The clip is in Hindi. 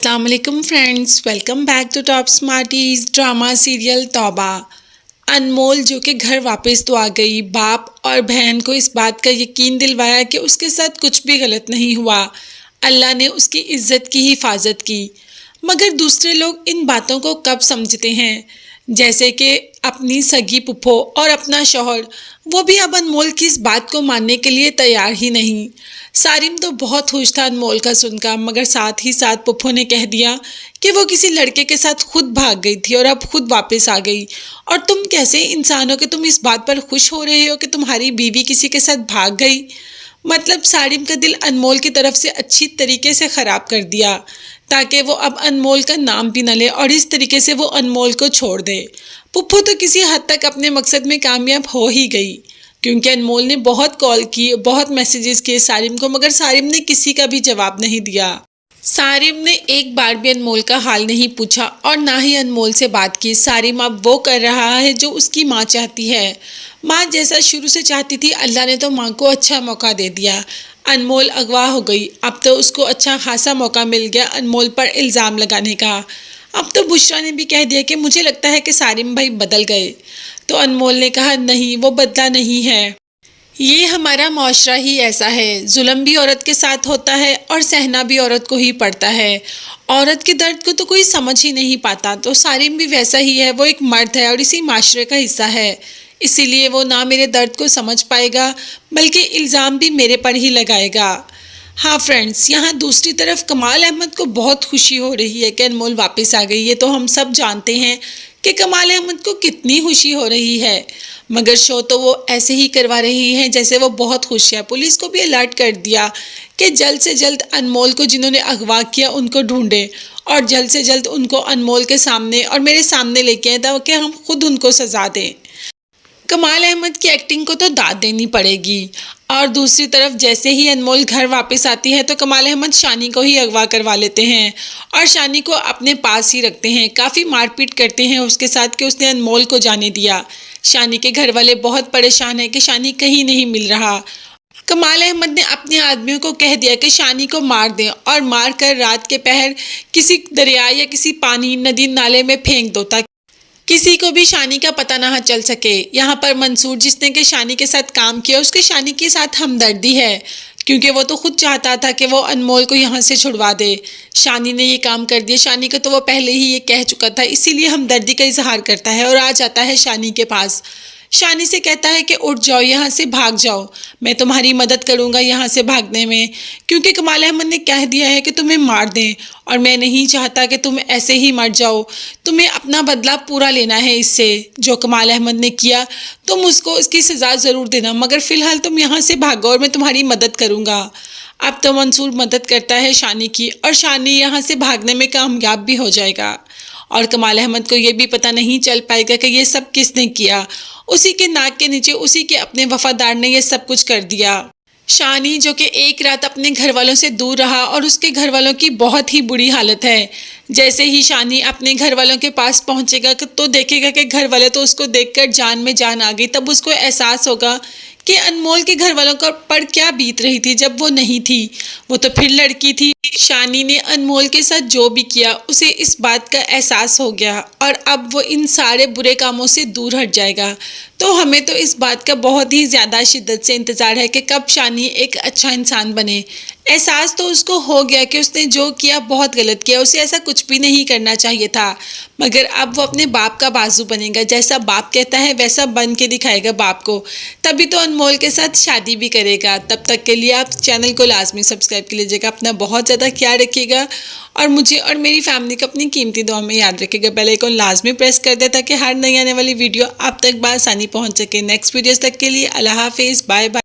अस्सलामुअलैकुम friends, welcome back to Top Smarties. Drama serial Tauba. Anmol जो कि घर वापस तो आ गई, बाप और बहन को इस बात का यकीन दिलवाया कि उसके साथ कुछ भी गलत नहीं हुआ। अल्लाह ने उसकी इज्जत की हिफाजत की। मगर दूसरे लोग इन बातों को कब समझते हैं, जैसे कि अपनी सगी पुप्पो और अपना शौहर, वो भी अब अनमोल की इस बात को मानने के लिए तैयार ही नहीं। सारिम तो बहुत खुश था अनमोल का सुनकर, मगर साथ ही साथ पुप्पो ने कह दिया कि वो किसी लड़के के साथ खुद भाग गई थी और अब खुद वापस आ गई। और तुम कैसे इंसान हो कि तुम इस बात पर खुश हो रहे हो कि तुम्हारी बीवी किसी के साथ भाग गई। मतलब सारिम का दिल अनमोल की तरफ से अच्छी तरीके से ख़राब कर दिया, ताकि वो अब अनमोल का नाम भी न ले और इस तरीके से वो अनमोल को छोड़ दे। पुप्पो तो किसी हद तक अपने मकसद में कामयाब हो ही गई, क्योंकि अनमोल ने बहुत कॉल की, बहुत मैसेजेस किए सारिम को, मगर सारिम ने किसी का भी जवाब नहीं दिया। सारिम ने एक बार भी अनमोल का हाल नहीं पूछा और ना ही अनमोल से बात की। सारिम अब वो कर रहा है जो उसकी माँ चाहती है। माँ जैसा शुरू से चाहती थी, अल्लाह ने तो माँ को अच्छा मौका दे दिया। अनमोल अगवा हो गई, अब तो उसको अच्छा खासा मौका मिल गया अनमोल पर इल्ज़ाम लगाने का। अब तो बुशरा ने भी कह दिया कि मुझे लगता है कि सारिम भाई बदल गए। तो अनमोल ने कहा नहीं, वो बदला नहीं है। ये हमारा माशरा ही ऐसा है, जुल्म भी औरत के साथ होता है और सहना भी औरत को ही पड़ता है। औरत के दर्द को तो कोई समझ ही नहीं पाता, तो सारिम भी वैसा ही है। वो एक मर्द है और इसी माशरे का हिस्सा है, इसीलिए वो ना मेरे दर्द को समझ पाएगा बल्कि इल्ज़ाम भी मेरे पर ही लगाएगा। हाँ फ्रेंड्स, यहाँ दूसरी तरफ कमाल अहमद को बहुत खुशी हो रही है कि अनमोल वापस आ गई। ये तो हम सब जानते हैं कि कमाल अहमद को कितनी खुशी हो रही है, मगर शो तो वो ऐसे ही करवा रही हैं जैसे वो बहुत खुश है। पुलिस को भी अलर्ट कर दिया कि जल्द से जल्द अनमोल को जिन्होंने अगवा किया उनको ढूंढे और जल्द से जल्द उनको अनमोल के सामने और मेरे सामने लेके आए ताकि हम खुद उनको सजा दें। कमाल अहमद की एक्टिंग को तो दाद देनी पड़ेगी। और दूसरी तरफ जैसे ही अनमोल घर वापस आती है तो कमाल अहमद शानी को ही अगवा करवा लेते हैं और शानी को अपने पास ही रखते हैं। काफ़ी मारपीट करते हैं उसके साथ कि उसने अनमोल को जाने दिया। शानी के घर वाले बहुत परेशान हैं कि शानी कहीं नहीं मिल रहा। कमाल अहमद ने अपने आदमियों को कह दिया कि शानी को मार दें और मार कर रात के पहर किसी दरिया या किसी पानी नदी नाले में फेंक दो ताकि किसी को भी शानी का पता ना चल सके। यहाँ पर मंसूर जिसने के शानी के साथ काम किया, उसके शानी के साथ हमदर्दी है, क्योंकि वो तो खुद चाहता था कि वो अनमोल को यहाँ से छुड़वा दे। शानी ने ये काम कर दिया। शानी को तो वो पहले ही ये कह चुका था, इसीलिए हमदर्दी का इजहार करता है और आ जाता है शानी के पास। शानी से कहता है कि उठ जाओ, यहाँ से भाग जाओ, मैं तुम्हारी मदद करूँगा यहाँ से भागने में, क्योंकि कमाल अहमद ने कह दिया है कि तुम्हें मार दें और मैं नहीं चाहता कि तुम ऐसे ही मर जाओ। तुम्हें अपना बदला पूरा लेना है इससे जो कमाल अहमद ने किया। तुम उसको उसकी सज़ा ज़रूर देना, मगर फ़िलहाल तुम यहाँ से भागो और मैं तुम्हारी मदद करूँगा। अब तो मंसूर मदद करता है शानी की और शानी यहाँ से भागने में कामयाब भी हो जाएगा और कमाल अहमद को ये भी पता नहीं चल पाएगा कि ये सब किसने किया। उसी के नाक के नीचे उसी के अपने वफादार ने ये सब कुछ कर दिया। शानी जो कि एक रात अपने घर वालों से दूर रहा और उसके घर वालों की बहुत ही बुरी हालत है। जैसे ही शानी अपने घर वालों के पास पहुंचेगा तो देखेगा कि घर वाले तो उसको देखकर जान में जान आ गई। तब उसको एहसास होगा कि अनमोल के घर वालों पर क्या बीत रही थी जब वो नहीं थी। वो तो फिर लड़की थी। शानी ने अनमोल के साथ जो भी किया उसे इस बात का एहसास हो गया और अब वो इन सारे बुरे कामों से दूर हट जाएगा। तो हमें तो इस बात का बहुत ही ज़्यादा शिद्दत से इंतज़ार है कि कब शानी एक अच्छा इंसान बने। एहसास तो उसको हो गया कि उसने जो किया बहुत गलत किया, उसे ऐसा कुछ भी नहीं करना चाहिए था, मगर अब वो अपने बाप का बाजू बनेगा। जैसा बाप कहता है वैसा बन के दिखाएगा बाप को, तभी तो अनमोल के साथ शादी भी करेगा। तब तक के लिए आप चैनल को लाजमी सब्सक्राइब कर लीजिएगा। अपना बहुत ज़्यादा ख्याल रखिएगा और मुझे और मेरी फैमिली को अपनी कीमती दुआ में याद रखिएगा। बेल आइकन लाजमी प्रेस कर दे ताकि हर नई आने वाली वीडियो आप तक बआसानी पहुँच सके। नेक्स्ट वीडियोज़ तक के लिए अल्लाह हाफिज़, बाय बाय।